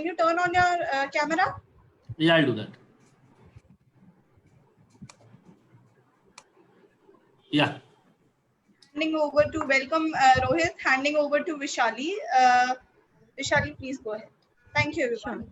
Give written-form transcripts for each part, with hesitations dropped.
Can you turn on your camera? Yeah, I'll do that. Yeah. Handing over to welcome Rohit, handing over to Vishali. Vishali, please go ahead. Thank you, everyone.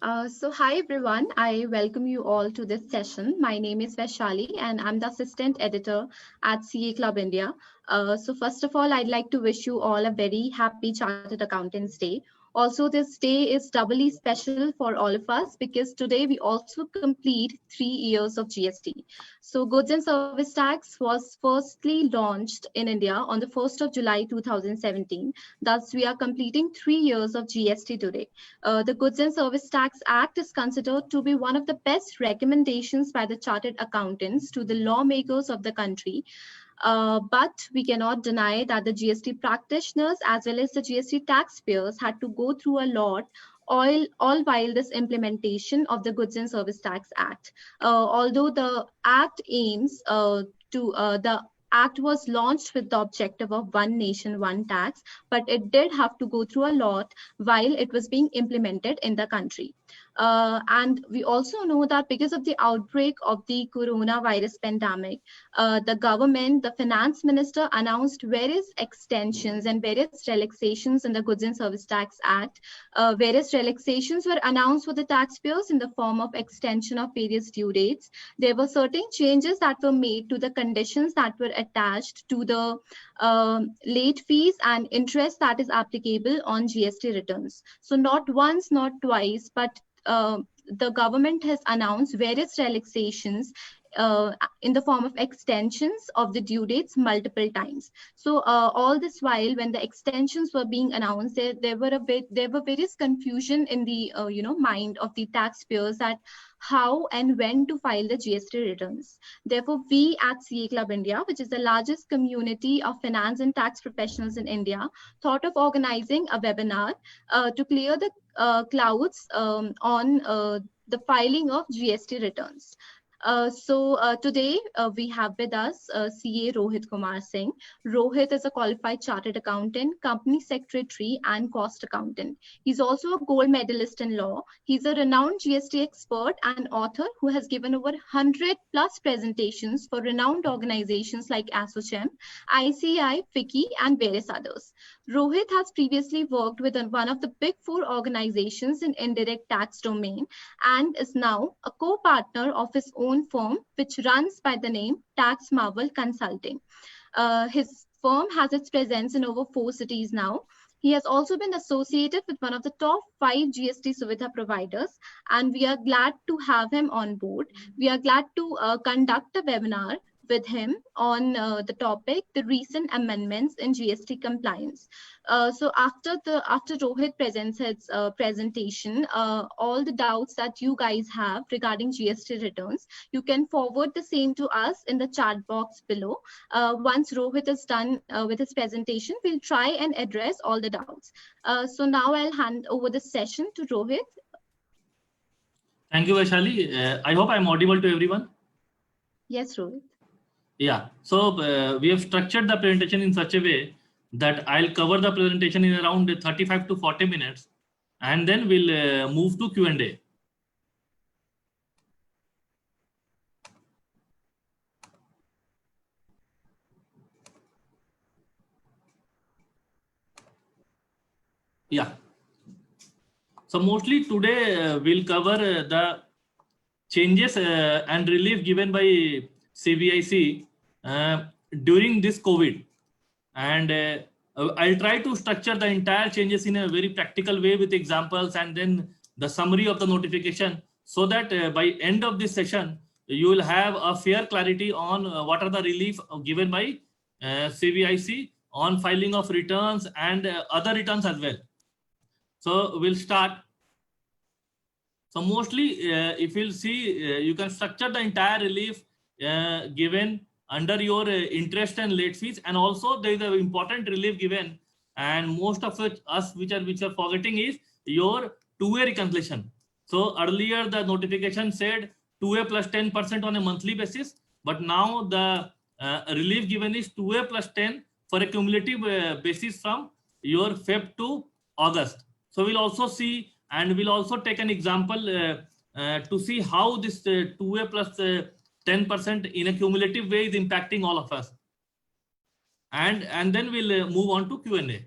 Sure. So hi everyone, I welcome you all to this session. My name is Vaishali and I'm the assistant editor at CA Club India. So first of all, I'd like to wish you all a very happy Chartered Accountants Day. Also, this day is doubly special for all of us because today we also complete 3 years of GST. So goods and service tax was firstly launched in India on the 1st of July 2017. Thus, we are completing 3 years of GST today. The Goods and Service Tax Act is considered to be one of the best recommendations by the chartered accountants to the lawmakers of the country. But we cannot deny that the GST practitioners as well as the GST taxpayers had to go through a lot all while this implementation of the Goods and Service Tax Act. Although the Act aims the Act was launched with the objective of one nation, one tax, but it did have to go through a lot while it was being implemented in the country. And we also know that because of the outbreak of the coronavirus pandemic, the government, the finance minister announced various extensions and various relaxations in the Goods and Service Tax Act. Various relaxations were announced for the taxpayers in the form of extension of various due dates. There were certain changes that were made to the conditions that were attached to the late fees and interest that is applicable on GST returns. So not once, not twice, but the government has announced various relaxations in the form of extensions of the due dates multiple times. So all this while, when the extensions were being announced, there were various confusion in the mind of the taxpayers that how and when to file the GST returns. Therefore, we at CA Club India, which is the largest community of finance and tax professionals in India, thought of organizing a webinar to clear the clouds on the filing of GST returns. Today we have with us CA Rohit Kumar Singh. Rohit is a qualified chartered accountant, company secretary, and cost accountant. He's also a gold medalist in law. He's a renowned GST expert and author who has given over 100 plus presentations for renowned organizations like ASSOCHAM, ICAI, FICCI, and various others. Rohit has previously worked with one of the big four organizations in indirect tax domain and is now a co-partner of his own firm, which runs by the name Tax Marvel Consulting. His firm has its presence in over 4 cities now. He has also been associated with one of the top 5 GST Suvidha providers, and we are glad to have him on board. We are glad to conduct a webinar with him on the topic, the recent amendments in GST compliance. So after Rohit presents his presentation, all the doubts that you guys have regarding GST returns, you can forward the same to us in the chat box below. Once Rohit is done with his presentation, we'll try and address all the doubts. So now I'll hand over the session to Rohit. Thank you, Vaishali. I hope I'm audible to everyone. Yes, Rohit. Yeah, so we have structured the presentation in such a way that I'll cover the presentation in around 35 to 40 minutes, and then we'll move to Q&A. Yeah. So mostly today we'll cover the changes and relief given by CBIC during this COVID, and I'll try to structure the entire changes in a very practical way with examples and then the summary of the notification, so that by end of this session you will have a fair clarity on what are the relief given by CBIC on filing of returns and other returns as well. So we'll start. So mostly if you'll see, you can structure the entire relief given under your interest and late fees, and also there is an important relief given, and most of us which are forgetting is your 2A reconciliation. So earlier the notification said 2A plus 10% on a monthly basis, but now the relief given is 2A plus 10 for a cumulative basis from your Feb to August. So we'll also see, and we'll also take an example to see how this 2A plus 10% in a cumulative way is impacting all of us. And then we'll move on to Q&A.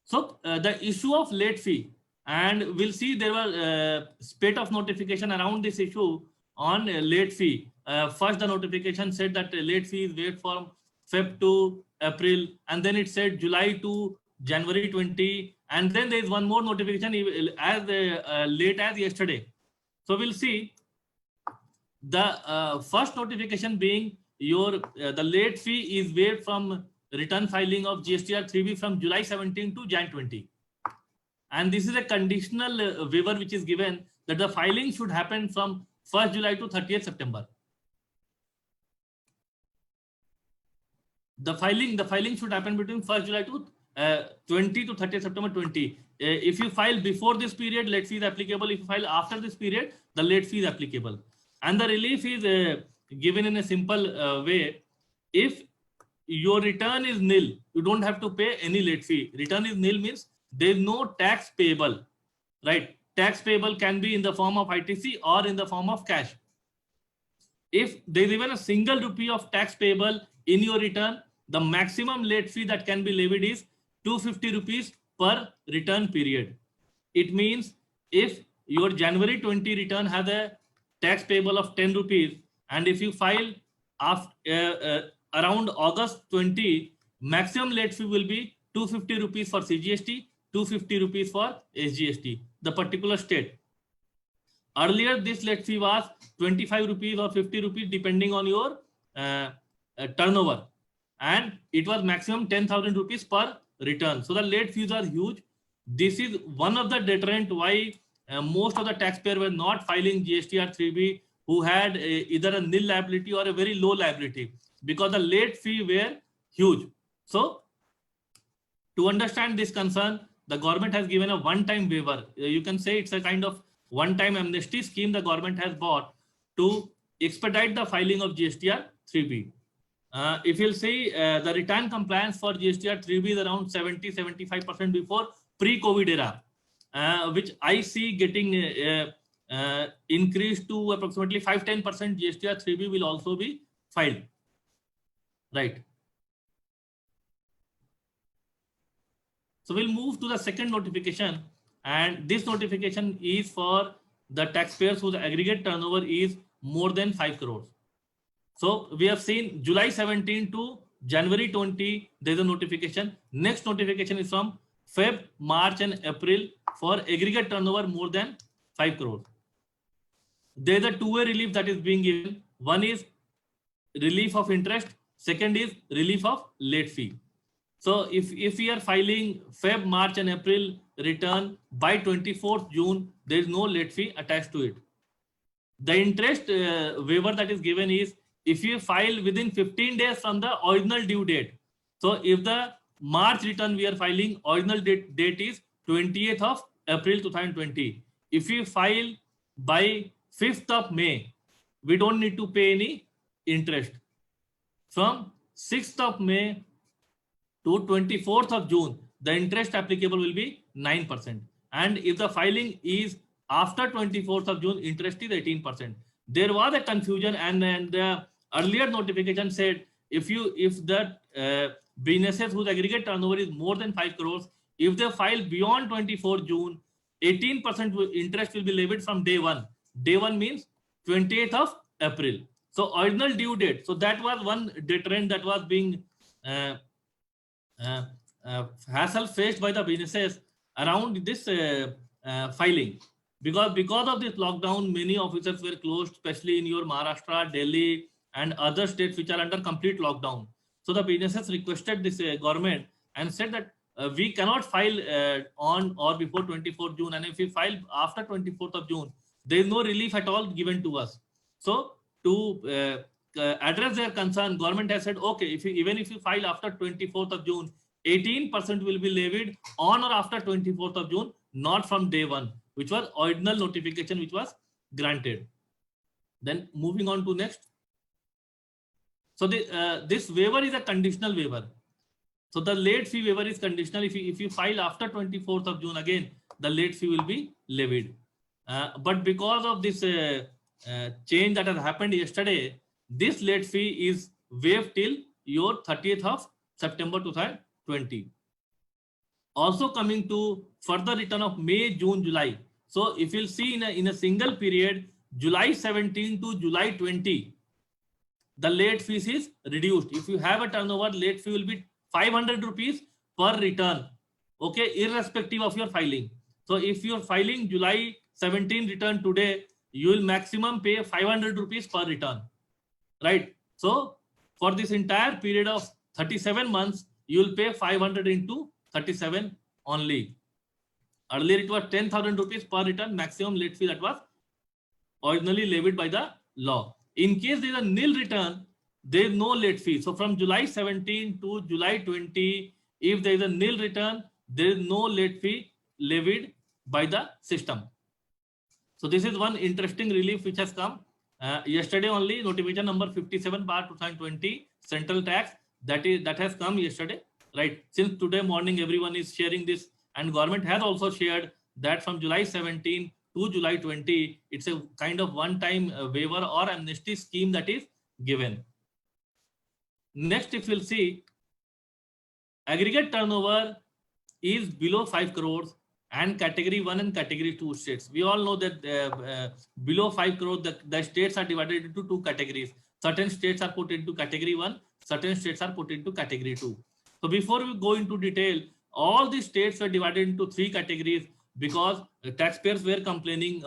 So the issue of late fee, and we'll see there were spate of notification around this issue on late fee. First, the notification said that late fee is waived from Feb to April, and then it said July to January 20, and then there is one more notification as late as yesterday. So we'll see the first notification being your the late fee is waived from return filing of GSTR 3B from July 17 to Jan 20. And this is a conditional waiver which is given that the filing should happen from 1st July to 30th September. The filing should happen between 1st July to 20 to 30th September 20. If you file before this period, late fee is applicable. If you file after this period, the late fee is applicable. And the relief is given in a simple way. If your return is nil, you don't have to pay any late fee. Return is nil means there is no tax payable, right? Tax payable can be in the form of ITC or in the form of cash. If there is even a single rupee of tax payable in your return, the maximum late fee that can be levied is 250 rupees per return period. It means if your January 20 return has a tax payable of 10 rupees, and if you file after around August 20, maximum late fee will be 250 rupees for CGST, 250 rupees for SGST, the particular state. Earlier, this late fee was 25 rupees or 50 rupees depending on your turnover, and it was maximum 10,000 rupees per return. So the late fees are huge. This is one of the deterrent why most of the taxpayers were not filing GSTR 3B who had either a nil liability or a very low liability, because the late fee were huge. So to understand this concern, the government has given a one-time waiver. You can say it's a kind of one-time amnesty scheme the government has bought to expedite the filing of GSTR 3B. If you'll see, the return compliance for GSTR 3B is around 70-75% before pre-COVID era, which I see getting increased to approximately 5-10%. GSTR 3B will also be filed, right? So we'll move to the second notification, and this notification is for the taxpayers whose aggregate turnover is more than 5 crores. So we have seen July 17 to January 20, there's a notification. Next notification is from Feb, March and April for aggregate turnover more than 5 crores. There's a two-way relief that is being given. One is relief of interest. Second is relief of late fee. So if we are filing Feb, March and April return by 24th June, there is no late fee attached to it. The interest waiver that is given is if you file within 15 days from the original due date. So if the March return we are filing, original date is 28th of April 2020. If you file by 5th of May, we don't need to pay any interest. From 6th of May to 24th of June, the interest applicable will be 9%. And if the filing is after 24th of June, interest is 18%. There was a confusion, and the earlier notification said if the businesses whose aggregate turnover is more than 5 crores, if they file beyond 24th June, 18% interest will be levied from day one. Day one means 28th of April. So original due date. So that was one deterrent that was being hassle faced by the businesses around this filing, because of this lockdown, many offices were closed, especially in your Maharashtra, Delhi and other states which are under complete lockdown. So the businesses requested this government and said that we cannot file on or before 24th June, and if we file after 24th of June, there is no relief at all given to us. So to address their concern, government has said, okay, even if you file after 24th of June, 18% will be levied on or after 24th of June, not from day one, which was original notification which was granted. Then moving on to next. So this waiver is a conditional waiver. So the late fee waiver is conditional. If you file after 24th of June, again, the late fee will be levied. But because of this change that has happened yesterday, this late fee is waived till your 30th of September 2020. Also coming to further return of May, June, July. So if you'll see in a single period, July 17 to July 20, the late fees is reduced. If you have a turnover, late fee will be 500 rupees per return. Okay, irrespective of your filing. So if you're filing July 17 return today, you will maximum pay 500 rupees per return. Right. So for this entire period of 37 months, you will pay 500 into 37 only. Earlier it was 10,000 rupees per return maximum late fee that was originally levied by the law. In case there is a nil return, there is no late fee. So from July 17 to July 20, if there is a nil return, there is no late fee levied by the system. So this is one interesting relief which has come yesterday only. Notification number 57/2020 central tax that has come yesterday. Right, since today morning everyone is sharing this, and government has also shared that from July 17 to July 20, it's a kind of one-time waiver or amnesty scheme that is given. Next, if you'll see, aggregate turnover is below 5 crores and category 1 and category 2 states. We all know that below 5 crores, the states are divided into two categories. Certain states are put into category 1, certain states are put into category 2. So before we go into detail, all the states were divided into three categories because taxpayers were complaining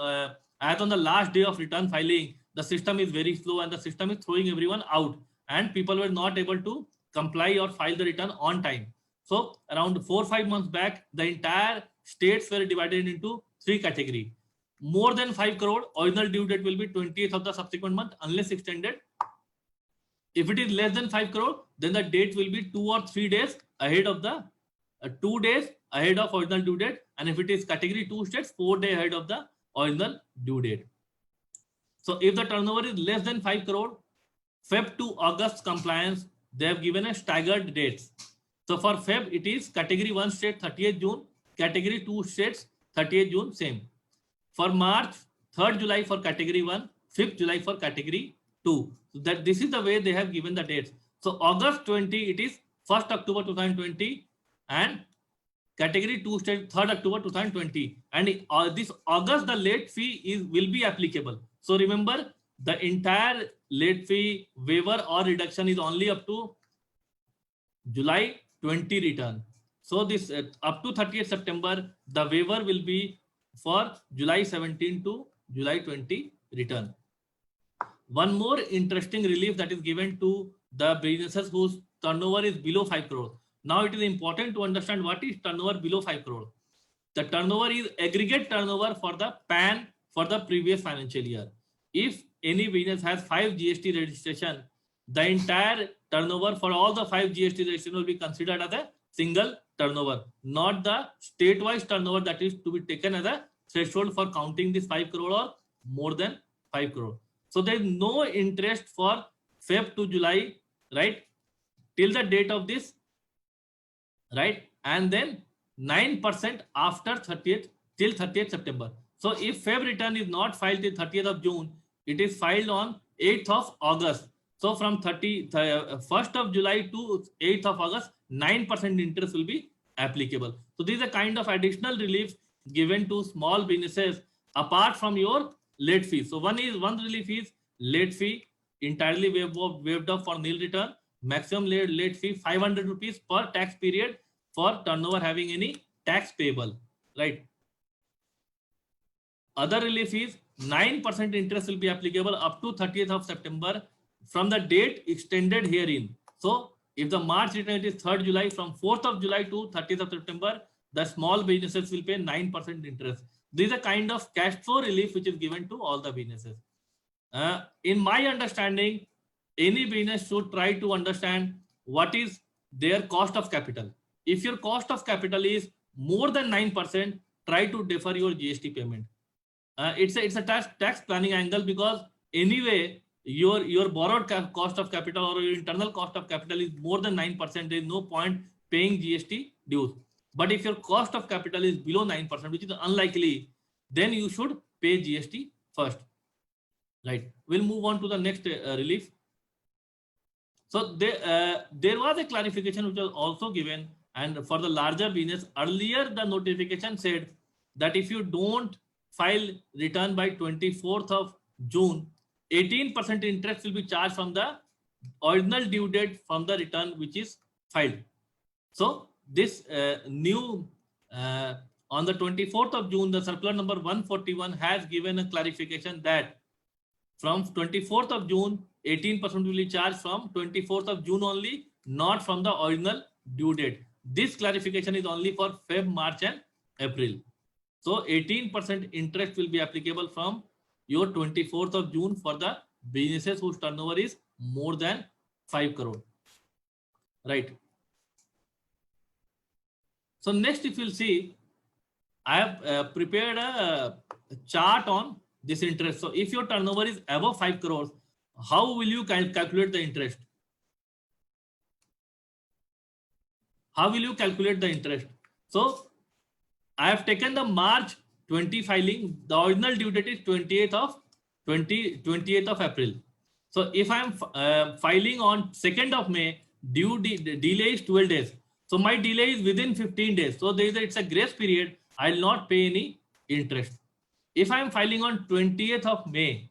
as on the last day of return filing, the system is very slow and the system is throwing everyone out and people were not able to comply or file the return on time. So around 4 or 5 months back, the entire states were divided into three categories. More than 5 crore, original due date will be 20th of the subsequent month unless extended. If it is less than 5 crore, then the date will be 2 or 3 days ahead of the 2 days ahead of original due date. And if it is category 2 states, 4 days ahead of the original due date. So if the turnover is less than 5 crore, Feb to August compliance, they have given a staggered dates. So for Feb, it is category 1 state 30th June, category 2 states 30th June, same. For March, 3rd July for category 1, 5th July for category 2. So that this is the way they have given the dates. So August 20, it is 1st October 2020 and category 2 state 3rd October 2020. And this August, the late fee will be applicable. So remember, the entire late fee waiver or reduction is only up to July 20 return. So this up to 30th September, the waiver will be for July 17 to July 20 return. One more interesting relief that is given to the businesses whose turnover is below 5 crore. Now it is important to understand what is turnover below 5 crore. The turnover is aggregate turnover for the PAN for the previous financial year. If any business has 5 GST registration, the entire turnover for all the 5 GST registration will be considered as a single turnover, not the state-wise turnover that is to be taken as a threshold for counting this 5 crore or more than 5 crore. So there is no interest for Feb to July, right, till the date of this, right, and then 9% after 30th till 30th September. So if Feb return is not filed till 30th of June, it is filed on 8th of August. So from 1st of July to 8th of August, 9% interest will be applicable. So this is a kind of additional relief given to small businesses apart from your late fee. So one relief is late fee entirely waived off for nil return. Maximum late fee 500 rupees per tax period for turnover having any tax payable, right? Other relief is 9% interest will be applicable up to 30th of September from the date extended herein. So if the March return is 3rd July, from 4th of July to 30th of September, the small businesses will pay 9% interest. This is a kind of cash flow relief which is given to all the businesses. In my understanding, any business should try to understand what is their cost of capital. If your cost of capital is more than 9%, try to defer your GST payment. It's a tax planning angle, because anyway, your borrowed cost of capital or your internal cost of capital is more than 9%. There is no point paying GST dues. But if your cost of capital is below 9%, which is unlikely, then you should pay GST first. Right. We'll move on to the next relief. So there was a clarification which was also given, and for the larger business, earlier the notification said that if you don't file return by 24th of June, 18% interest will be charged from the original due date from the return which is filed. So this new on the 24th of June, the circular number 141 has given a clarification that from 24th of June, 18% will be charged from 24th of June only, not from the original due date. This clarification is only for Feb, March and April. So 18% interest will be applicable from your 24th of June for the businesses whose turnover is more than 5 crore. Right. So next, if you'll see, I have prepared a chart on this interest. So if your turnover is above 5 crores, how will you calculate the interest? How will you calculate the interest? So I have taken the March 20 filing. The original due date is 28th of April. So if I am filing on 2nd of May, delay is 12 days. So my delay is within 15 days. So it's a grace period. I will not pay any interest. If I am filing on 20th of May,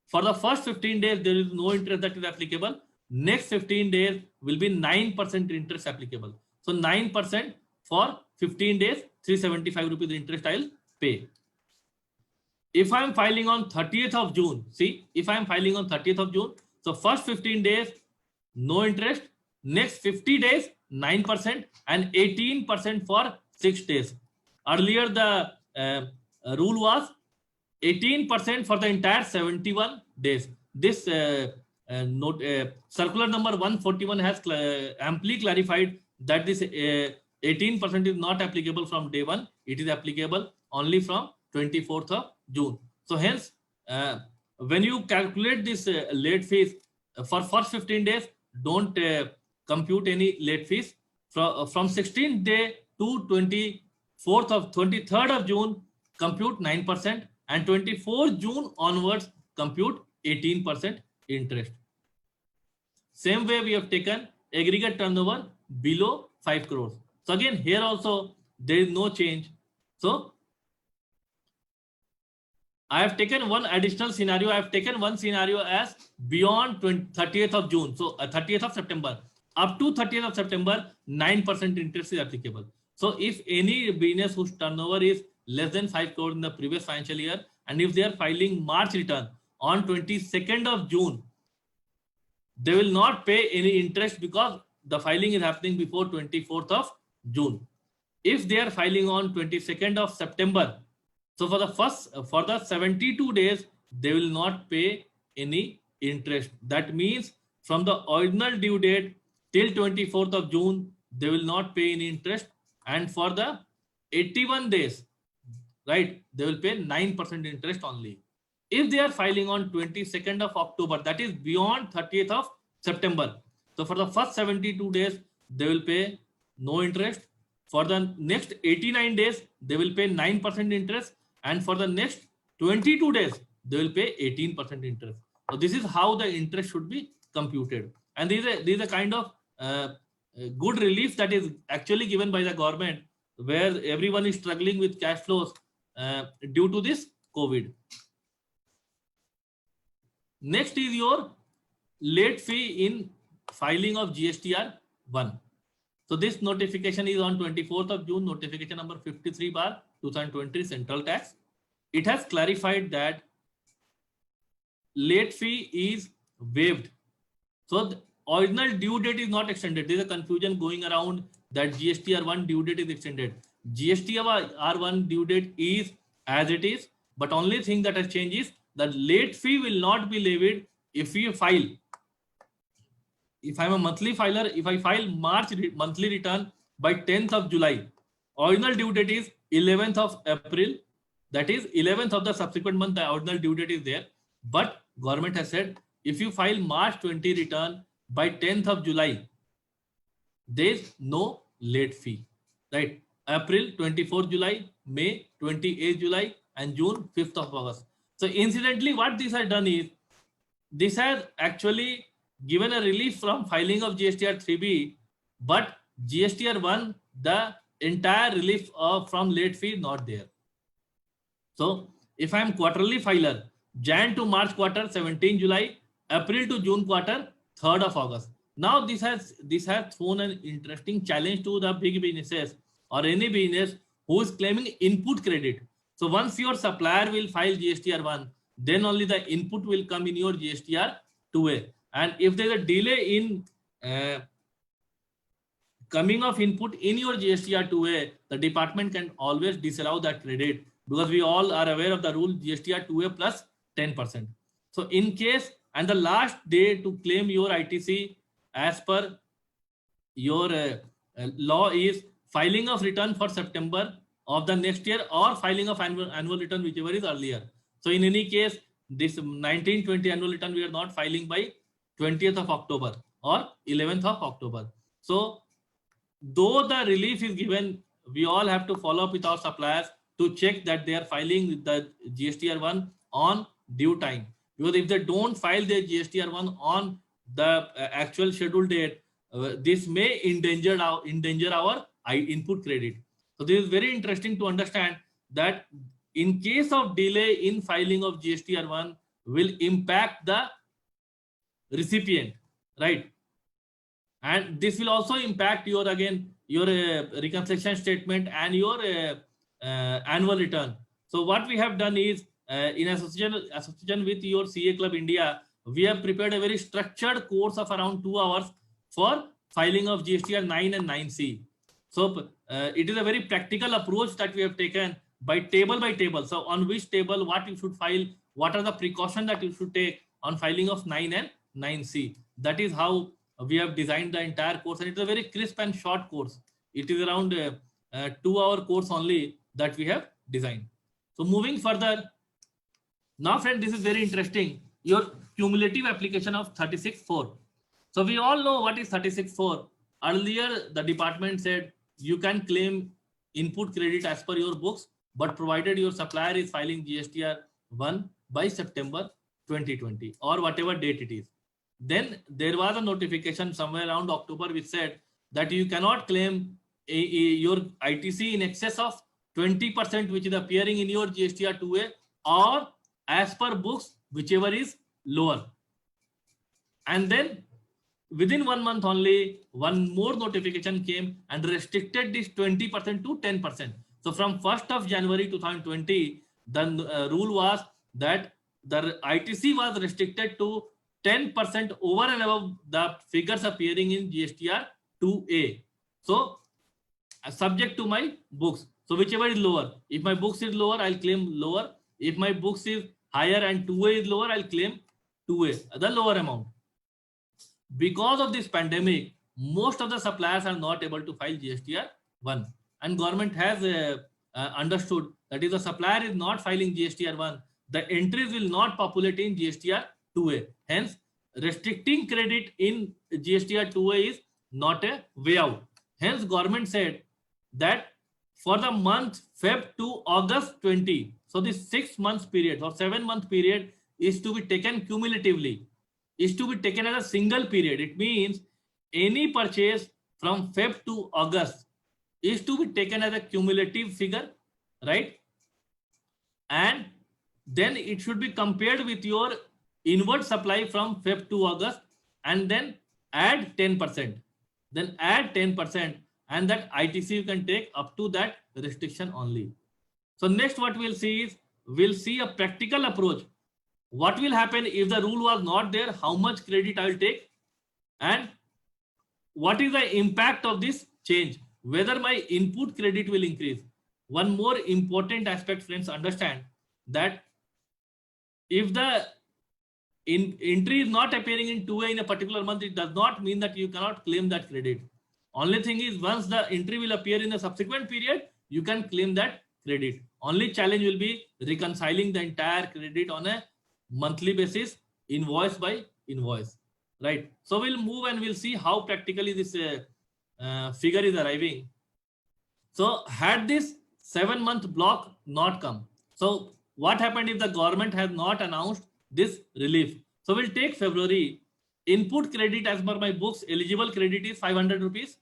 for the first 15 days, there is no interest that is applicable. Next 15 days will be 9% interest applicable. So 9% for 15 days, 375 rupees interest I will pay. If I am filing on 30th of June, see, if I am filing on 30th of June, so first 15 days, no interest. Next 50 days, 9% and 18% for 6 days. Earlier, the rule was 18% for the entire 71 days. This circular number 141 has amply clarified that this 18% is not applicable from day one. It is applicable only from 24th of June. So hence, when you calculate this late fees for first 15 days, don't compute any late fees. From 16th day to 23rd of June, compute 9%, and 24th June onwards, compute 18% interest. Same way we have taken aggregate turnover below 5 crores. So again, here also there is no change. So I have taken one additional scenario. I have taken one scenario as beyond 30th of June. So 30th of September. Up to 30th of September, 9% interest is applicable. So if any business whose turnover is less than 5 crore in the previous financial year, and if they are filing March return on 22nd of June, they will not pay any interest because the filing is happening before 24th of June. If they are filing on 22nd of September, so for the 72 days, they will not pay any interest. That means from the original due date till 24th of June, they will not pay any interest. And for the 81 days, right, they will pay 9% interest only. If they are filing on 22nd of October, that is beyond 30th of September. So for the first 72 days, they will pay no interest. For the next 89 days, they will pay 9% interest. And for the next 22 days, they will pay 18% interest. So this is how the interest should be computed. And these are kind of good relief that is actually given by the government, where everyone is struggling with cash flows due to this COVID. Next is your late fee in filing of GSTR 1. So this notification is on 24th of June, notification number 53/2020 Central Tax. It has clarified that late fee is waived. So the original due date is not extended. There is a confusion going around that GSTR1 due date is extended. GSTR1 due date is as it is, but only thing that has changed is that late fee will not be levied if you file. If I'm a monthly filer, if I file March monthly return by 10th of July, original due date is 11th of April. That is 11th of the subsequent month, the original due date is there. But government has said, if you file March 20 return by 10th of July, there is no late fee, right? April 24th July, May 28th July, and June 5th of August. So incidentally, what this has done is, this has actually given a relief from filing of GSTR 3B, but GSTR 1, the entire relief from late fee not there. So if I am quarterly filer, Jan to March quarter 17 July, April to June quarter 3rd of August. Now this has thrown an interesting challenge to the big businesses or any business who is claiming input credit. So once your supplier will file GSTR 1, then only the input will come in your GSTR 2A. And if there is a delay in coming of input in your GSTR 2A, the department can always disallow that credit, because we all are aware of the rule GSTR 2A plus 10%. So in case, and the last day to claim your ITC as per your law is filing of return for September of the next year, or filing of annual return, whichever is earlier. So in any case, this 1920 annual return we are not filing by 20th of October or 11th of October. So though the relief is given, we all have to follow up with our suppliers to check that they are filing the GSTR 1 on due time. Because if they don't file their GSTR 1 on the actual scheduled date, this may endanger our input credit. So this is very interesting to understand that in case of delay in filing of GSTR 1 will impact the recipient, right? And this will also impact your, again, your reconciliation statement and your annual return. So what we have done is, in association with your CA Club India, we have prepared a very structured course of around 2 hours for filing of GSTR 9 and 9C. So it is a very practical approach that we have taken by table. So on which table, what you should file, what are the precautions that you should take on filing of 9 and 9C. That is how we have designed the entire course, and it is a very crisp and short course. It is around 2-hour course only that we have designed. So moving further, now friend, this is very interesting, your cumulative application of 36(4). So we all know what is 36(4). Earlier the department said you can claim input credit as per your books, but provided your supplier is filing GSTR 1 by September 2020 or whatever date it is. Then there was a notification somewhere around October which said that you cannot claim your ITC in excess of 20%, which is appearing in your GSTR 2A, or as per books, whichever is lower. And then within 1 month only, one more notification came and restricted this 20% to 10%. So from 1st of January 2020, the rule was that the ITC was restricted to 10% over and above the figures appearing in GSTR 2A. So subject to my books. So whichever is lower, if my books is lower, I'll claim lower. If my books is higher and 2A is lower, I'll claim 2A, the lower amount. Because of this pandemic, most of the suppliers are not able to file GSTR 1, and government has understood that if the supplier is not filing GSTR 1, the entries will not populate in GSTR 2A. Hence, restricting credit in GSTR 2A is not a way out. Hence, government said that for the month Feb to August 20, so this 6 months period or 7-month period is to be taken cumulatively, is to be taken as a single period. It means any purchase from Feb to August is to be taken as a cumulative figure, right? And then it should be compared with your inward supply from Feb to August, and then add 10%. Then add 10%, and that ITC you can take up to that restriction only. So next what we'll see is, we'll see a practical approach. What will happen if the rule was not there? How much credit I will take? And what is the impact of this change? Whether my input credit will increase. One more important aspect, friends, understand that if the entry is not appearing in 2A in a particular month, it does not mean that you cannot claim that credit. Only thing is, once the entry will appear in a subsequent period, you can claim that credit. Only challenge will be reconciling the entire credit on a monthly basis, invoice by invoice, right? So we'll move and we'll see how practically this figure is arriving. So had this 7-month block not come, so what happened if the government has not announced this relief? So we'll take February. Input credit as per my books, eligible credit is 500 rupees.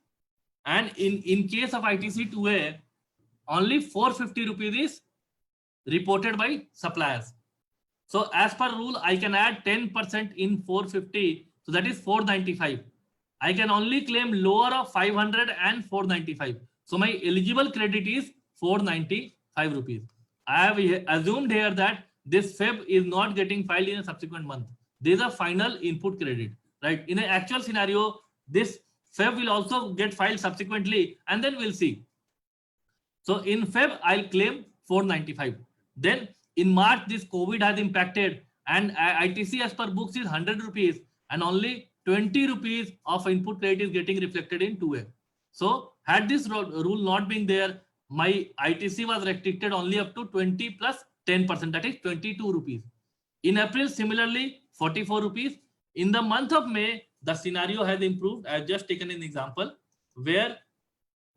And in case of ITC 2A, only 450 rupees is reported by suppliers. So as per rule, I can add 10% in 450. So that is 495. I can only claim lower of 500 and 495. So my eligible credit is 495 rupees. I have assumed here that this Feb is not getting filed in a subsequent month. This is a final input credit, right? In an actual scenario, this Feb will also get filed subsequently, and then we'll see. So in Feb, I'll claim 495. Then in March, this COVID has impacted, and ITC as per books is 100 rupees, and only 20 rupees of input credit is getting reflected in 2A. So had this rule not been there, my ITC was restricted only up to 20 plus 10%, that is 22 rupees. In April, similarly, 44 rupees. In the month of May, the scenario has improved. I have just taken an example where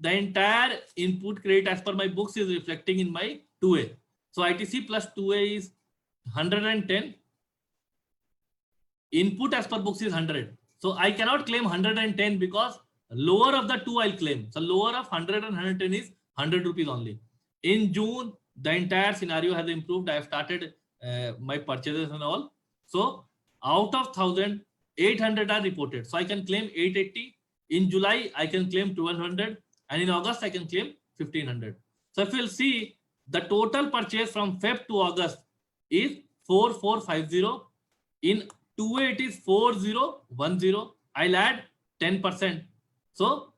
the entire input credit as per my books is reflecting in my 2A. So ITC plus 2A is 110. Input as per books is 100. So I cannot claim 110 because lower of the two I'll claim. So lower of 100 and 110 is 100 rupees only. In June, the entire scenario has improved. I have started my purchases and all. So out of 1,000, 800 are reported. So I can claim 880. In July, I can claim 1,200. And in August, I can claim 1,500. So if you'll see, the total purchase from Feb to August is 4,450. In 2A, it is 4,010. I'll add 10%. So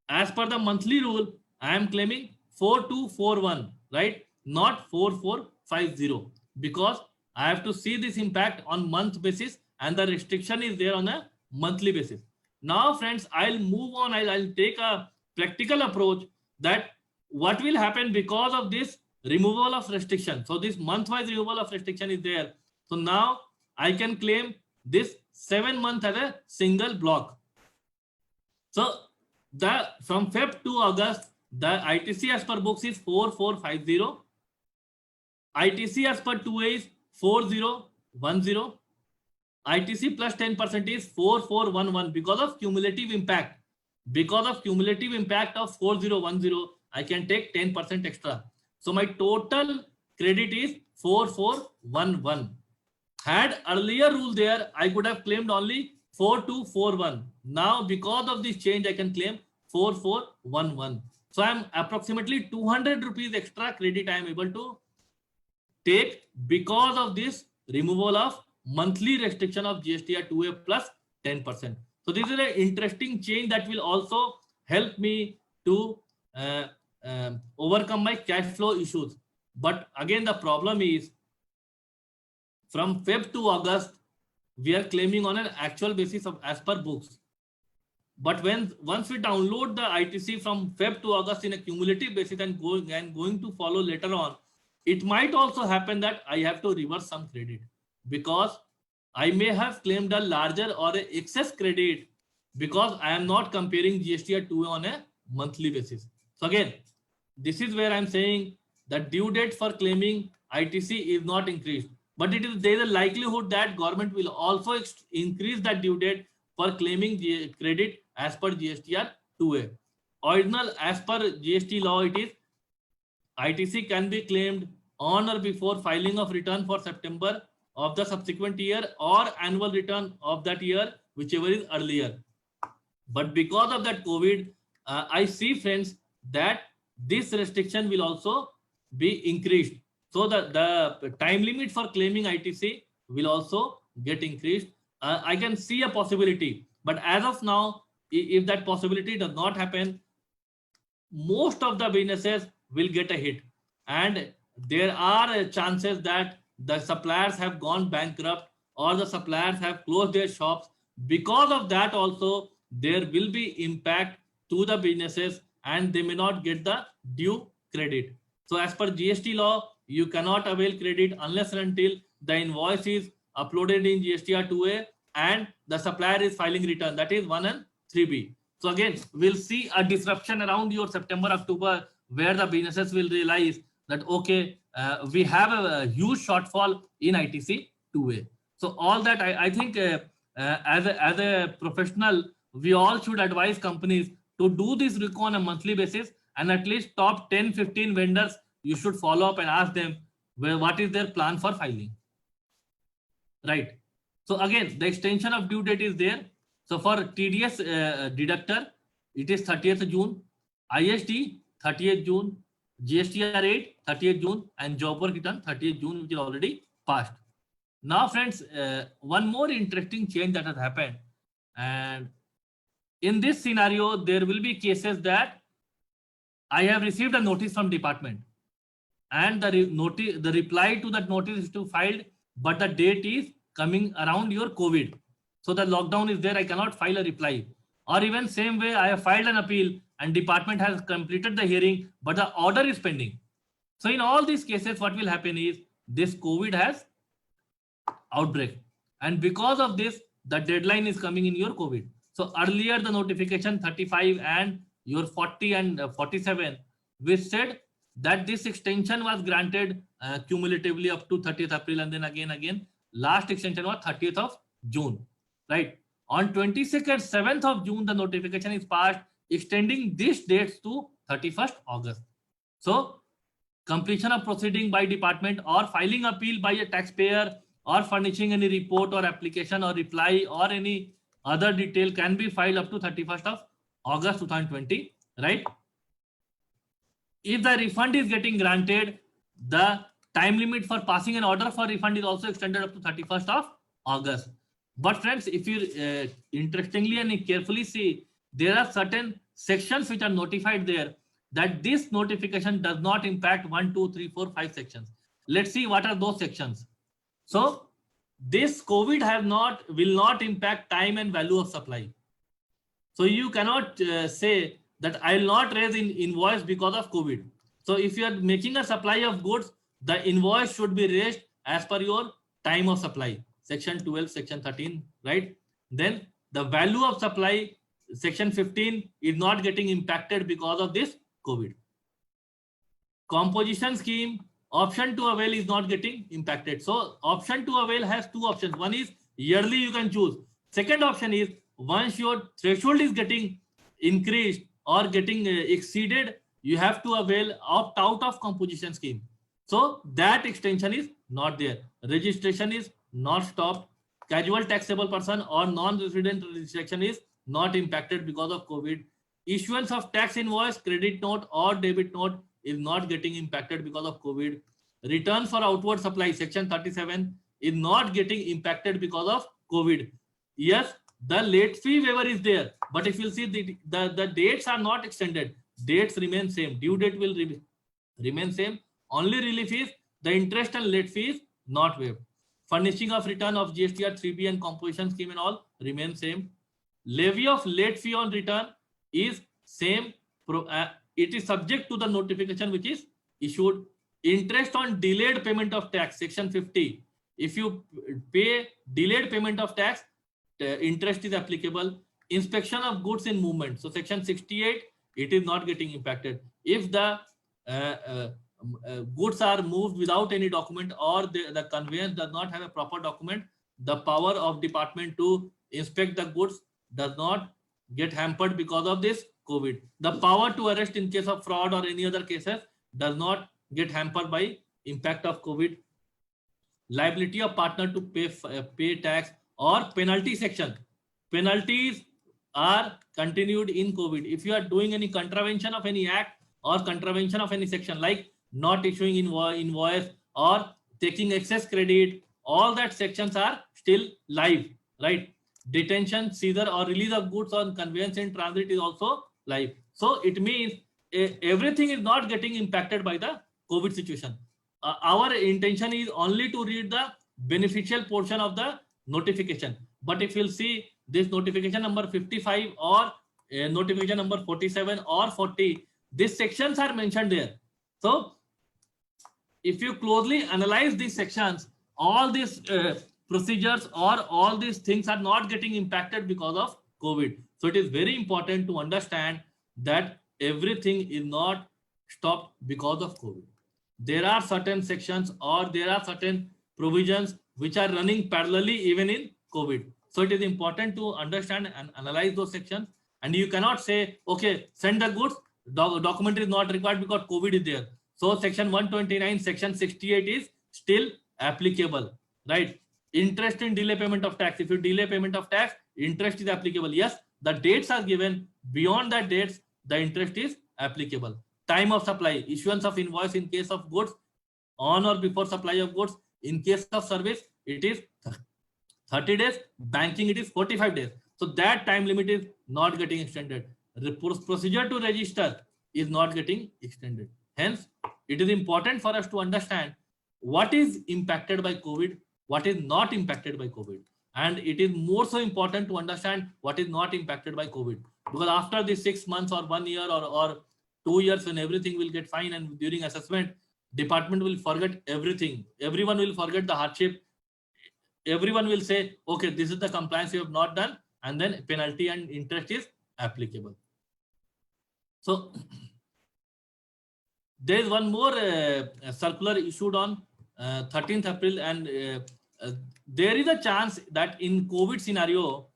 as per the monthly rule, I am claiming 4,241, right? Not 4,450, because I have to see this impact on month basis, and the restriction is there on a monthly basis. Now, friends, I'll move on. I'll take a practical approach that what will happen because of this removal of restriction. So this month-wise removal of restriction is there. So now I can claim this 7 months as a single block. So from Feb to August, the ITC as per books is 4,450. ITC as per 2A is 4,010. ITC plus 10% is 4,411 because of cumulative impact. Because of cumulative impact of 4,010, I can take 10% extra. So my total credit is 4,411. Had earlier rule there, I could have claimed only 4,241. Now, because of this change, I can claim 4,411. So I'm approximately 200 rupees extra credit I am able to take because of this removal of monthly restriction of GSTR 2A plus 10%. So this is an interesting change that will also help me to overcome my cash flow issues. But again, the problem is from Feb to August, we are claiming on an actual basis of as per books. But once we download the ITC from Feb to August in a cumulative basis and going to follow later on, it might also happen that I have to reverse some credit because I may have claimed a larger or an excess credit because I am not comparing GSTR 2A on a monthly basis. So again, this is where I'm saying that due date for claiming ITC is not increased, but there is a likelihood that government will also increase that due date for claiming credit as per GSTR 2A. Original as per GST law, it is ITC can be claimed on or before filing of return for September of the subsequent year or annual return of that year, whichever is earlier. But because of that COVID, I see, friends, that this restriction will also be increased. So the time limit for claiming ITC will also get increased. I can see a possibility, but as of now, if that possibility does not happen, most of the businesses will get a hit, and there are chances that the suppliers have gone bankrupt or the suppliers have closed their shops. Because of that also, there will be impact to the businesses and they may not get the due credit. So as per GST law, you cannot avail credit unless and until the invoice is uploaded in GSTR 2A and the supplier is filing return, that is 1 and 3B. So again, we'll see a disruption around your September, October, where the businesses will realize that, okay, we have a huge shortfall in ITC 2A. So all that I think as a professional, we all should advise companies to do this recon on a monthly basis, and at least top 10-15 vendors, you should follow up and ask them what is their plan for filing. Right. So again, the extension of due date is there. So for TDS deductor, it is 30th June, IST 30th June, GSTR 8 30th June, and job work return 30th June, which is already passed. Now, friends, one more interesting change that has happened, and in this scenario, there will be cases that I have received a notice from department, and the reply to that notice is to filed, but the date is coming around your COVID. So the lockdown is there, I cannot file a reply. Or even same way, I have filed an appeal and department has completed the hearing, but the order is pending. So in all these cases, what will happen is this COVID has outbreak. And because of this, the deadline is coming in your COVID. So earlier the notification 35 and your 40 and 47, which said that this extension was granted cumulatively up to 30th April, and then again, last extension was 30th of June, right? On 22nd, 7th of June, the notification is passed extending these dates to 31st August. So completion of proceeding by department or filing appeal by a taxpayer or furnishing any report or application or reply or any other detail can be filed up to 31st of August 2020, right? If the refund is getting granted, the time limit for passing an order for refund is also extended up to 31st of August. But friends, if you interestingly and carefully see, there are certain sections which are notified there that this notification does not impact 1, 2, 3, 4, 5 sections. Let's see what are those sections. So this COVID will not impact time and value of supply. So you cannot say that I will not raise invoice because of COVID. So if you are making a supply of goods, the invoice should be raised as per your time of supply. Section 12, section 13, right? Then the value of supply, section 15, is not getting impacted because of this COVID. Composition scheme, option to avail is not getting impacted. So option to avail has two options. One is yearly you can choose. Second option is once your threshold is getting increased or getting exceeded, you have to avail opt out of composition scheme. So that extension is not there. Registration is not stopped. Casual taxable person or non-resident registration is not impacted because of COVID. Issuance of tax invoice, credit note or debit note is not getting impacted because of COVID. Return for outward supply, section 37, is not getting impacted because of COVID. Yes, the late fee waiver is there, but if you see the dates are not extended, dates remain same, due date will remain same. Only relief is the interest and late fee is not waived. Furnishing of return of GSTR 3B and composition scheme and all remain same. Levy of late fee on return is same. It is subject to the notification which is issued. Interest on delayed payment of tax, section 50. If you pay delayed payment of tax, interest is applicable. Inspection of goods in movement. So section 68, it is not getting impacted. If the goods are moved without any document or the conveyance does not have a proper document, the power of department to inspect the goods does not get hampered because of this COVID. The power to arrest in case of fraud or any other cases does not get hampered by impact of COVID. Liability of partner to pay tax or penalty section. Penalties are continued in COVID. If you are doing any contravention of any act or contravention of any section like not issuing invoice or taking excess credit, all that sections are still live, right? Detention, seizure or release of goods on conveyance in transit is also live. So it means everything is not getting impacted by the COVID situation. Our intention is only to read the beneficial portion of the notification. But if you'll see this notification number 55 or notification number 47 or 40, these sections are mentioned there. So if you closely analyze these sections, all these procedures or all these things are not getting impacted because of COVID. So it is very important to understand that everything is not stopped because of COVID. There are certain sections or there are certain provisions which are running parallelly even in COVID. So it is important to understand and analyze those sections. And you cannot say, okay, send the goods, document is not required because COVID is there. So section 129, section 68 is still applicable, right? Interest in delay payment of tax. If you delay payment of tax, interest is applicable. Yes, the dates are given. Beyond that dates, the interest is applicable. Time of supply, issuance of invoice in case of goods, on or before supply of goods. In case of service, it is 30 days. Banking, it is 45 days. So that time limit is not getting extended. The procedure to register is not getting extended. Hence, it is important for us to understand what is impacted by COVID, what is not impacted by COVID. And it is more so important to understand what is not impacted by COVID. Because after the 6 months or 1 year or 2 years, when everything will get fine and during assessment, department will forget everything. Everyone will forget the hardship. Everyone will say, okay, this is the compliance you have not done, and then penalty and interest is applicable. So there is one more circular issued on 13th April, and there is a chance that in COVID scenario,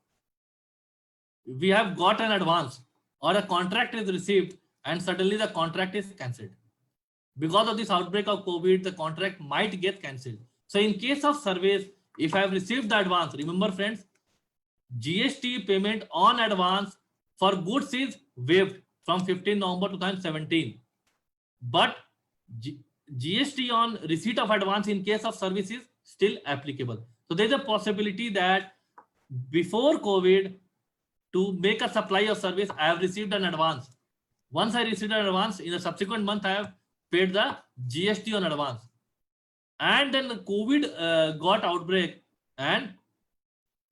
we have got an advance or a contract is received and suddenly the contract is cancelled. Because of this outbreak of COVID, the contract might get cancelled. So in case of service, if I have received the advance, remember friends, GST payment on advance for goods is waived from 15 November 2017. But GST on receipt of advance in case of service is still applicable. So there is a possibility that before COVID, to make a supply of service, I have received an advance. Once I received an advance, in a subsequent month, I have paid the GST on advance. And then the COVID got outbreak and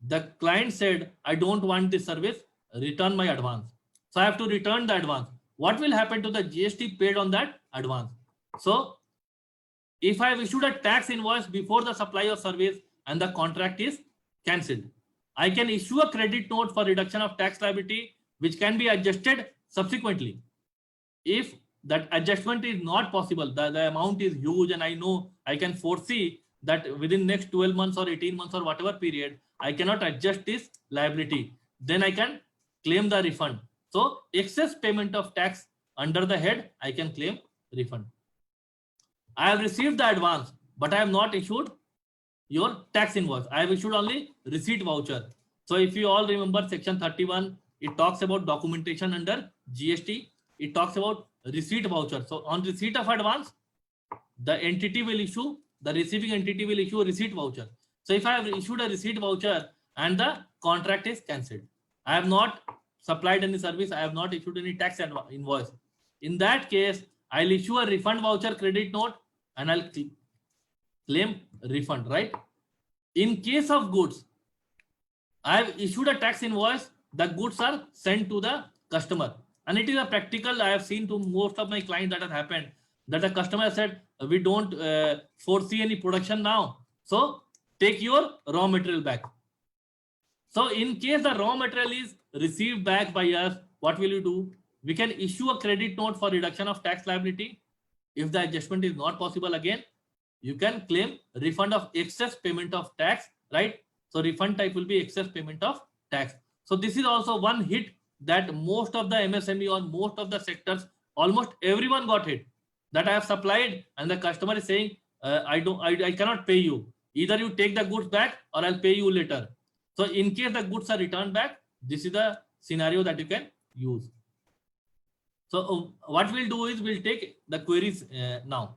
the client said, I don't want this service, return my advance. So I have to return the advance. What will happen to the GST paid on that advance? So if I have issued a tax invoice before the supply of service and the contract is cancelled, I can issue a credit note for reduction of tax liability, which can be adjusted subsequently. If that adjustment is not possible, the amount is huge, and I know I can foresee that within next 12 months or 18 months or whatever period, I cannot adjust this liability, then I can claim the refund. So excess payment of tax under the head, I can claim refund. I have received the advance, but I have not issued your tax invoice. I have issued only receipt voucher. So if you all remember section 31, it talks about documentation under GST. It talks about receipt voucher. So on receipt of advance, the entity will issue, the receiving entity will issue a receipt voucher. So if I have issued a receipt voucher and the contract is cancelled, I have not supplied any service, I have not issued any tax invoice. In that case, I'll issue a refund voucher credit note and I'll claim refund, right? In case of goods, I have issued a tax invoice, the goods are sent to the customer. And it is a practical, I have seen to most of my clients that has happened, that the customer said, we don't foresee any production now. So take your raw material back. So in case the raw material is received back by us, what will you do? We can issue a credit note for reduction of tax liability. If the adjustment is not possible again, you can claim refund of excess payment of tax, right? So refund type will be excess payment of tax. So this is also one hit that most of the MSME or most of the sectors, almost everyone got hit, that I have supplied and the customer is saying, I cannot pay you. Either you take the goods back or I'll pay you later. So in case the goods are returned back, this is the scenario that you can use. So what we'll do is we'll take the queries now.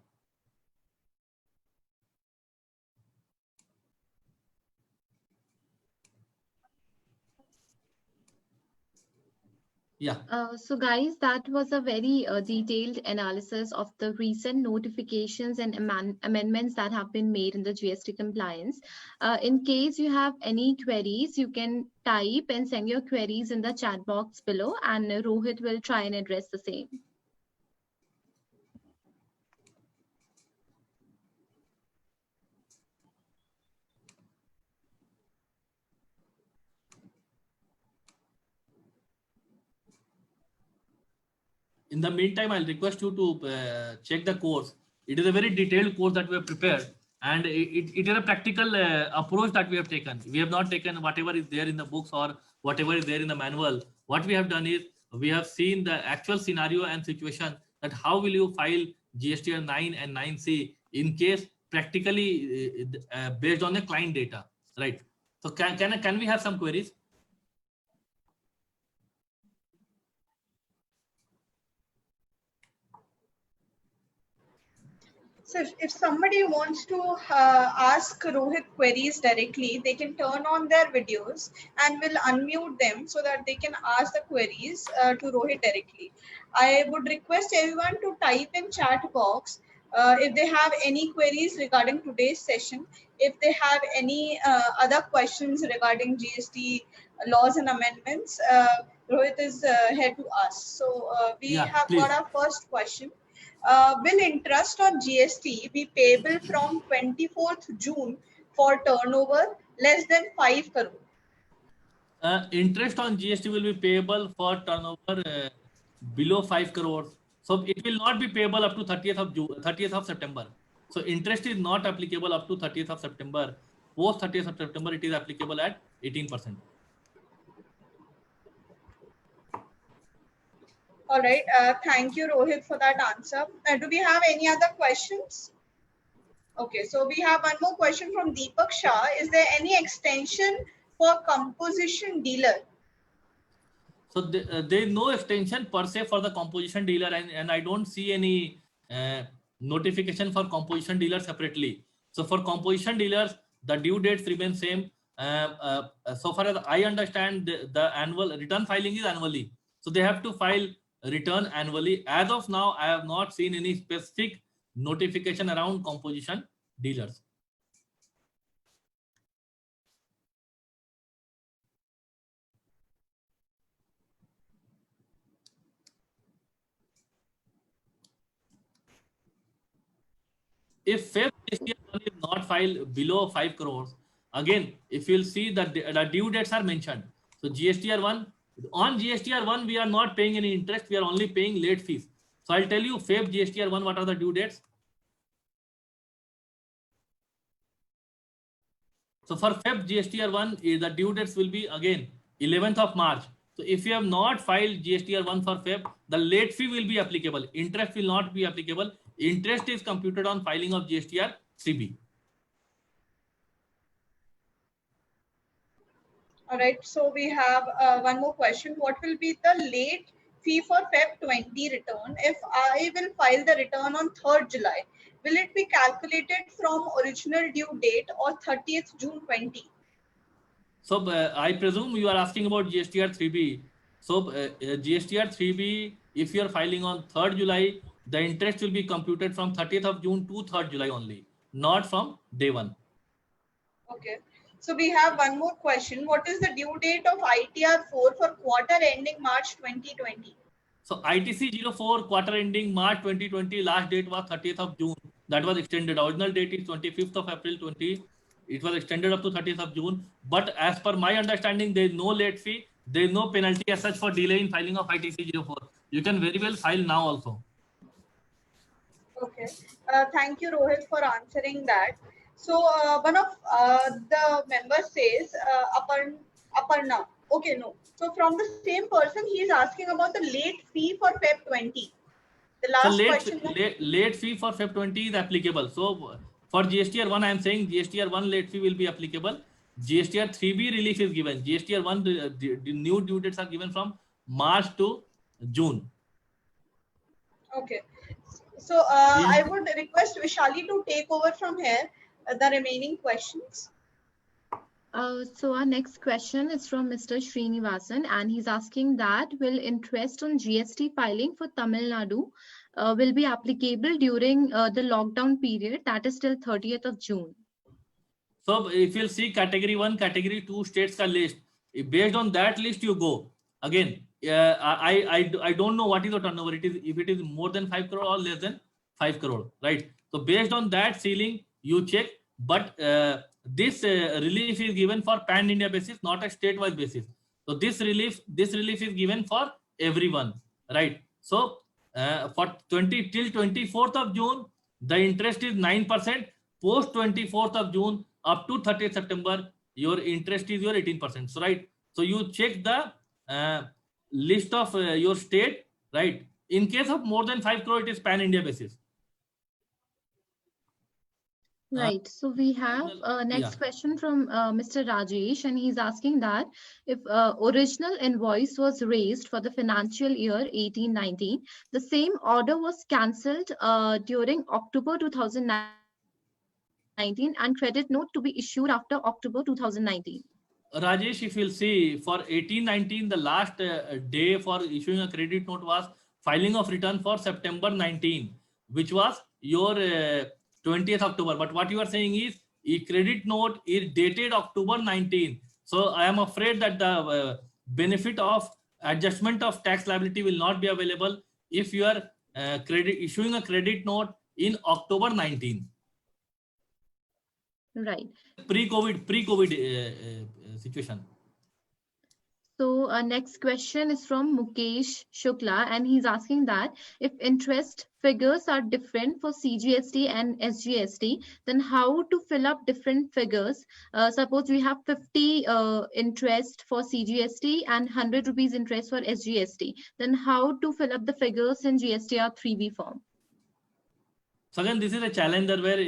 Yeah. So guys, that was a very detailed analysis of the recent notifications and amendments that have been made in the GST compliance. In case you have any queries, you can type and send your queries in the chat box below, and Rohit will try and address the same. in the meantime, I'll request you to check the course. It is a very detailed course that we have prepared, and it is a practical approach that we have taken. We have not taken whatever is there in the books or whatever is there in the manual. What we have done is we have seen the actual scenario and situation, that how will you file GSTR 9 and 9C in case practically based on the client data, right? So can we have some queries? So if somebody wants to ask Rohit queries directly, they can turn on their videos and we'll unmute them so that they can ask the queries to Rohit directly. I would request everyone to type in chat box if they have any queries regarding today's session, if they have any other questions regarding GST laws and amendments. Rohit is here to ask. So we have please. got our first question. Will interest on GST be payable from 24th June for turnover less than 5 crore? Interest on GST will be payable for turnover below 5 crores. So it will not be payable up to 30th of June, 30th of September. So interest is not applicable up to 30th of September. Post 30th of September, it is applicable at 18%. All right. Thank you, Rohit, for that answer. Do we have any other questions? Okay, so we have one more question from Deepak Shah. Is there any extension for composition dealer? So there is no extension per se for the composition dealer, and I don't see any notification for composition dealer separately. So for composition dealers, the due dates remain same. So far as I understand, the annual return filing is annually. So they have to file return annually. As of now, I have not seen any specific notification around composition dealers. If Feb GSTR 1 is not filed below 5 crores, again, if you'll see that the due dates are mentioned. So GSTR 1, on GSTR 1, we are not paying any interest. We are only paying late fees. So I'll tell you Feb GSTR 1, what are the due dates? So for Feb GSTR 1, the due dates will be again 11th of March. So if you have not filed GSTR 1 for Feb, the late fee will be applicable. Interest will not be applicable. Interest is computed on filing of GSTR 3B. All right. So we have one more question. What will be the late fee for Feb 20 return if I will file the return on 3rd July? Will it be calculated from original due date or 30th June 20? So I presume you are asking about GSTR 3B. So GSTR 3B, if you are filing on 3rd July, the interest will be computed from 30th of June to 3rd July only, not from day one. Okay. So we have one more question. What is the due date of ITR 4 for quarter ending March 2020? So ITC 04 quarter ending March 2020, last date was 30th of June. That was extended. Original date is 25th of April 20. It was extended up to 30th of June. But as per my understanding, there is no late fee. There is no penalty as such for delay in filing of ITC 04. You can very well file now also. Okay. Thank you, Rohit, for answering that. So one of the members says, Aparna. Okay, no. So from the same person, he is asking about the late fee for Feb 20. The last question. Late fee for Feb 20 is applicable. So for GSTR 1, I am saying GSTR 1 late fee will be applicable. GSTR 3B relief is given. GSTR 1, the new due dates are given from March to June. Okay. So I would request Vishali to take over from here the remaining questions. So our next question is from Mr. Srinivasan, and he's asking that will interest on GST filing for Tamil Nadu will be applicable during the lockdown period, that is till 30th of June. So if you'll see category 1, category 2 states ka list, based on that list you go. Again, I don't know what is the turnover. It is if it is more than 5 crore or less than 5 crore, right? So based on that ceiling, you check. But this relief is given for pan India basis, not a state-wise basis. So this relief is given for everyone, right? So For 20 till 24th of June, the interest is 9%. Post 24th of June up to 30th September, your interest is your 18%. So right. So you check the list of your state, right? In case of more than 5 crore, it is pan India basis. Right. So we have next question from Mr. Rajesh, and he's asking that if original invoice was raised for the financial year 18-19, the same order was cancelled during October 2019 and credit note to be issued after October 2019. Rajesh, if you'll see, for 18-19, the last day for issuing a credit note was filing of return for September 19, which was your 20th October. But what you are saying is a credit note is dated October 19. So I am afraid that the benefit of adjustment of tax liability will not be available if you are issuing a credit note in October 19. Right. Pre-COVID situation. So next question is from Mukesh Shukla, and he's asking that if interest figures are different for CGST and SGST, then how to fill up different figures? Suppose we have 50 interest for CGST and 100 rupees interest for SGST, then how to fill up the figures in GSTR 3B form? So again, this is a challenger where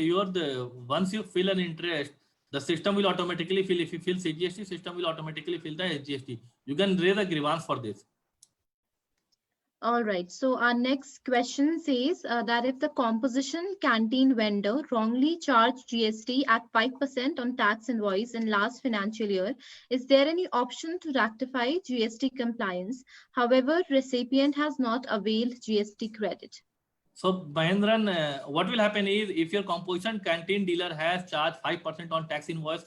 once you fill an interest, the system will automatically fill. If you fill CGST, system will automatically fill the SGST. You can raise a grievance for this. All right. So our next question says that if the composition canteen vendor wrongly charged GST at 5% on tax invoice in last financial year, is there any option to rectify GST compliance? However, recipient has not availed GST credit. So Mahendran, what will happen is if your composition canteen dealer has charged 5% on tax invoice,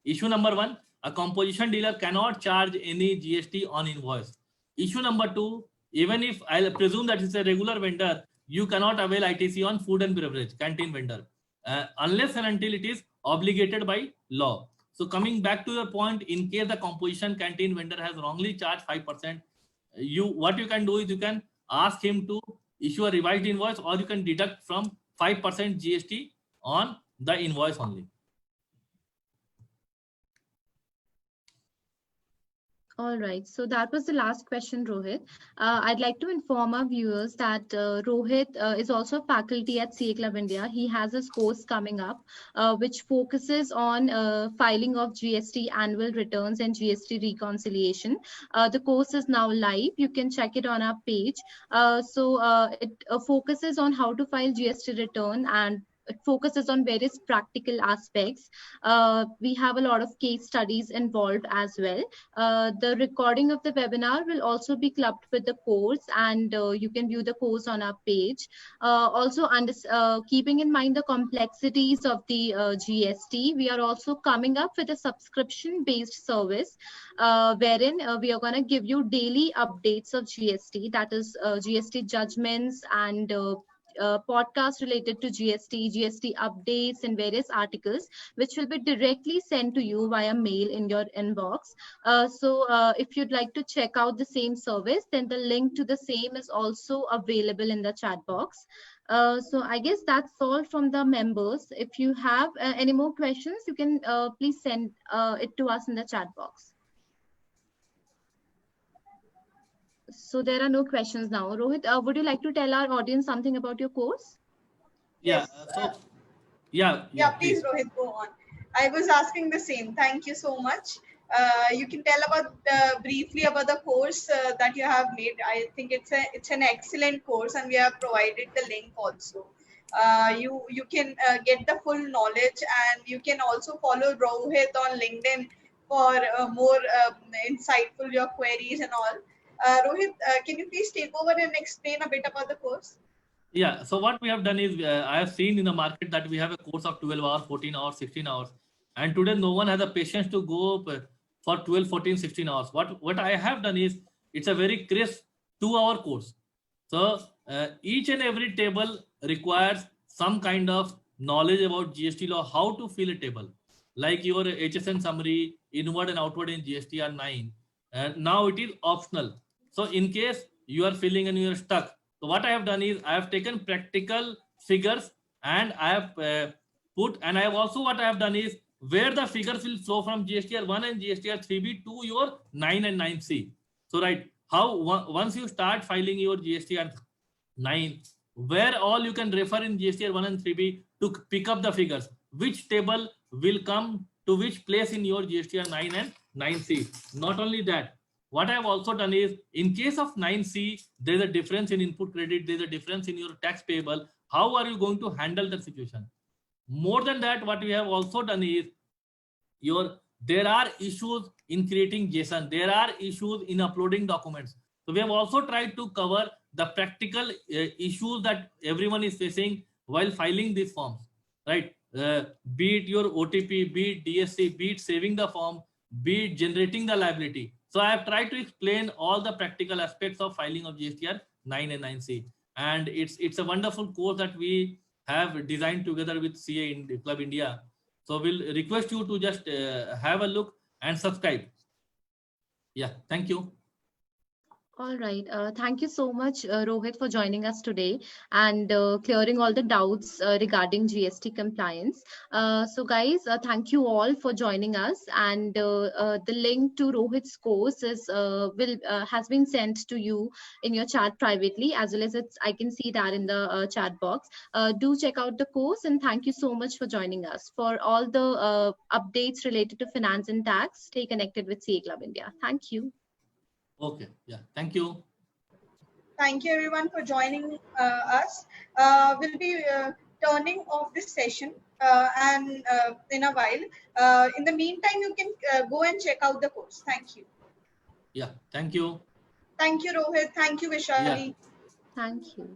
issue number 1, a composition dealer cannot charge any GST on invoice. Issue number 2, even if I'll presume that it's a regular vendor, you cannot avail ITC on food and beverage canteen vendor unless and until it is obligated by law. So coming back to your point, in case the composition canteen vendor has wrongly charged 5%, what you can do is you can ask him to issue a revised invoice, or you can deduct from 5% GST on the invoice only. All right, so that was the last question, Rohit. I'd like to inform our viewers that Rohit is also faculty at CA Club India. He has his course coming up, which focuses on filing of GST annual returns and GST reconciliation. The course is now live. You can check it on our page. It focuses on how to file GST return, and it focuses on various practical aspects. We have a lot of case studies involved as well. The recording of the webinar will also be clubbed with the course, and you can view the course on our page. Also, keeping in mind the complexities of the GST, we are also coming up with a subscription-based service wherein we are going to give you daily updates of GST, that is GST judgments and podcast related to GST updates and various articles, which will be directly sent to you via mail in your inbox. If you'd like to check out the same service, then the link to the same is also available in the chat box. So I guess that's all from the members. If you have any more questions, you can please send it to us in the chat box. So there are no questions now. Rohit, would you like to tell our audience something about your course? Yeah. Yes. Please, Rohit, go on. I was asking the same. Thank you so much. You can tell briefly about the course that you have made. I think it's an excellent course, and we have provided the link also. You can get the full knowledge, and you can also follow Rohit on LinkedIn for more insightful your queries and all. Rohit, can you please take over and explain a bit about the course? Yeah, so what we have done is I have seen in the market that we have a course of 12 hours, 14 hours, 16 hours. And today no one has the patience to go for 12, 14, 16 hours. What I have done is it's a very crisp 2-hour course. So each and every table requires some kind of knowledge about GST law, how to fill a table. Like your HSN summary, inward and outward in GSTR 9. And now it is optional. So in case you are feeling and you are stuck. So what I have done is I have taken practical figures and I have put, and I have also what I have done is where the figures will flow from GSTR 1 and GSTR 3B to your 9 and 9C. So right, how once you start filing your GSTR 9, where all you can refer in GSTR 1 and 3B to pick up the figures, which table will come to which place in your GSTR 9 and 9C. Not only that, what I have also done is in case of 9C, there's a difference in input credit, there's a difference in your tax payable. How are you going to handle the situation? More than that, what we have also done is there are issues in creating JSON, there are issues in uploading documents. So we have also tried to cover the practical issues that everyone is facing while filing these forms, right? Be it your OTP, be it DSC, be it saving the form, be it generating the liability. So I have tried to explain all the practical aspects of filing of GSTR 9 and 9C. And it's a wonderful course that we have designed together with CA Club India. So we'll request you to just have a look and subscribe. Yeah, thank you. All right. Thank you so much, Rohit, for joining us today and clearing all the doubts regarding GST compliance. So guys, thank you all for joining us. And the link to Rohit's course has been sent to you in your chat privately, as well as I can see that in the chat box. Do check out the course, and thank you so much for joining us. For all the updates related to finance and tax, stay connected with CA Club India. Thank you. Okay, yeah, thank you. Thank you everyone for joining us. We'll be turning off this session and in a while. In the meantime, you can go and check out the course. Thank you. Yeah, thank you. Thank you, Rohit. Thank you, Vishali. Yeah. Thank you.